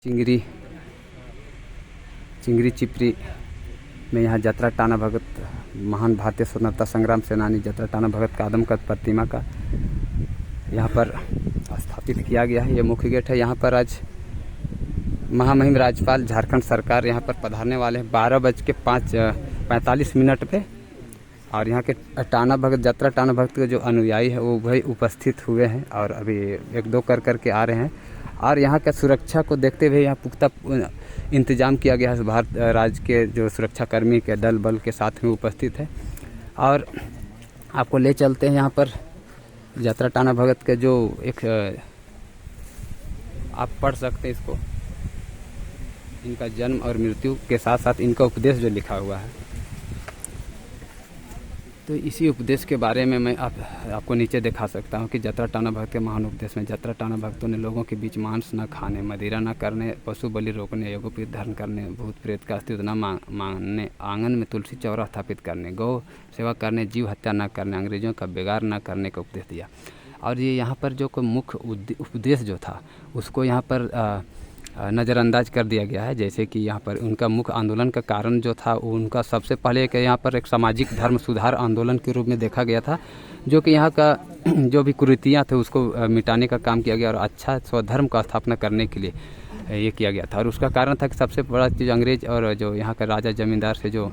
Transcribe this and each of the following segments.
चिंगरी चिपरी में यहाँ जतरा टाना भगत महान भारतीय स्वतंत्रता संग्राम सेनानी जतरा टाना भगत का आदमकद प्रतिमा का यहाँ पर स्थापित किया गया है। ये मुख्य गेट है। यहाँ पर आज महामहिम राज्यपाल झारखंड सरकार यहाँ पर पधारने वाले हैं 12:45 पे। और यहाँ के टाना भगत जतरा टाना भगत के जो अनुयायी है वो वही उपस्थित हुए हैं और अभी एक दो कर के आ रहे हैं। और यहाँ के सुरक्षा को देखते हुए यहाँ पुख्ता इंतजाम किया गया है। भारत राज्य के जो सुरक्षाकर्मी के दल बल के साथ में उपस्थित है। और आपको ले चलते हैं यहाँ पर जतरा टाना भगत के जो एक आप पढ़ सकते हैं इसको, इनका जन्म और मृत्यु के साथ साथ इनका उपदेश जो लिखा हुआ है। तो इसी उपदेश के बारे में मैं आपको नीचे दिखा सकता हूँ कि जतरा टाना भगत के महान उपदेश में जतरा टाना भक्तों ने लोगों के बीच मांस न खाने, मदिरा न करने, पशु बलि रोकने, यज्ञोपवीत धारण करने, भूत प्रेत का अस्तित्व न मानने, आंगन में तुलसी चौरा स्थापित करने, गौ सेवा करने, जीव हत्या न करने, अंग्रेजों का बेगार न करने का उपदेश दिया। और ये यहाँ पर जो कोई मुख्य उपदेश जो था उसको यहाँ पर नज़रअंदाज कर दिया गया है। जैसे कि यहाँ पर उनका मुख्य आंदोलन का कारण जो था उनका सबसे पहले कि यहाँ पर एक सामाजिक धर्म सुधार आंदोलन के रूप में देखा गया था, जो कि यहाँ का जो भी कुरीतियाँ थे उसको मिटाने का काम किया गया और अच्छा स्वधर्म का स्थापना करने के लिए ये किया गया था। और उसका कारण था कि सबसे बड़ा चीज़ अंग्रेज और जो यहाँ का राजा जमींदार से जो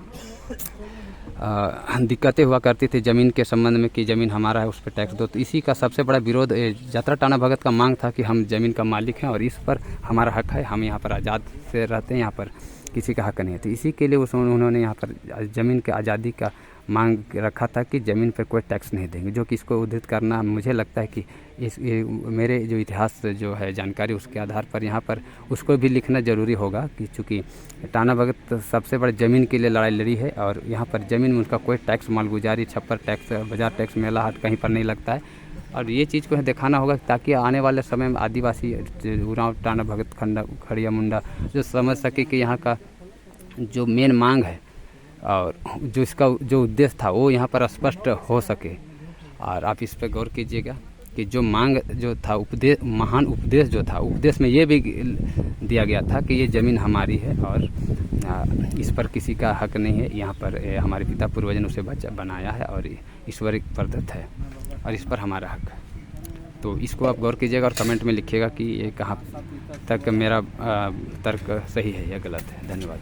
दिक्कतें हुआ करती थी ज़मीन के संबंध में कि ज़मीन हमारा है उस पर टैक्स दो। तो इसी का सबसे बड़ा विरोध जतरा टाना भगत का मांग था कि हम ज़मीन का मालिक हैं और इस पर हमारा हक है, हम यहाँ पर आज़ाद से रहते हैं, यहाँ पर किसी का हक नहीं है। तो इसी के लिए उन्होंने यहाँ पर ज़मीन के आज़ादी का मांग रखा था कि ज़मीन पर कोई टैक्स नहीं देंगे। जो कि इसको उद्धृत करना मुझे लगता है कि मेरे जो इतिहास जो है जानकारी उसके आधार पर यहाँ पर उसको भी लिखना ज़रूरी होगा कि चूँकि टाना भगत सबसे बड़े ज़मीन के लिए लड़ाई लड़ी है और यहाँ पर ज़मीन में उनका कोई टैक्स, मालगुजारी, छप्पर टैक्स, बाजार टैक्स, मेला हाट कहीं पर नहीं लगता है। और ये चीज़ को दिखाना होगा ताकि आने वाले समय में आदिवासी उरांव टाना भगत खड़िया मुंडा जो समझ सके कि यहाँ का जो मेन मांग है और जो इसका जो उद्देश्य था वो यहाँ पर स्पष्ट हो सके। और आप इस पर गौर कीजिएगा कि जो मांग जो था उपदेश, महान उपदेश जो था, उपदेश में ये भी दिया गया था कि ये ज़मीन हमारी है और इस पर किसी का हक नहीं है। यहाँ पर हमारे पिता पूर्वजों ने उसे बनाया है और ईश्वरिक प्रदत्त है और इस पर हमारा हक है। तो इसको आप गौर कीजिएगा और कमेंट में लिखिएगा कि ये कहाँ तक मेरा तर्क सही है या गलत है। धन्यवाद।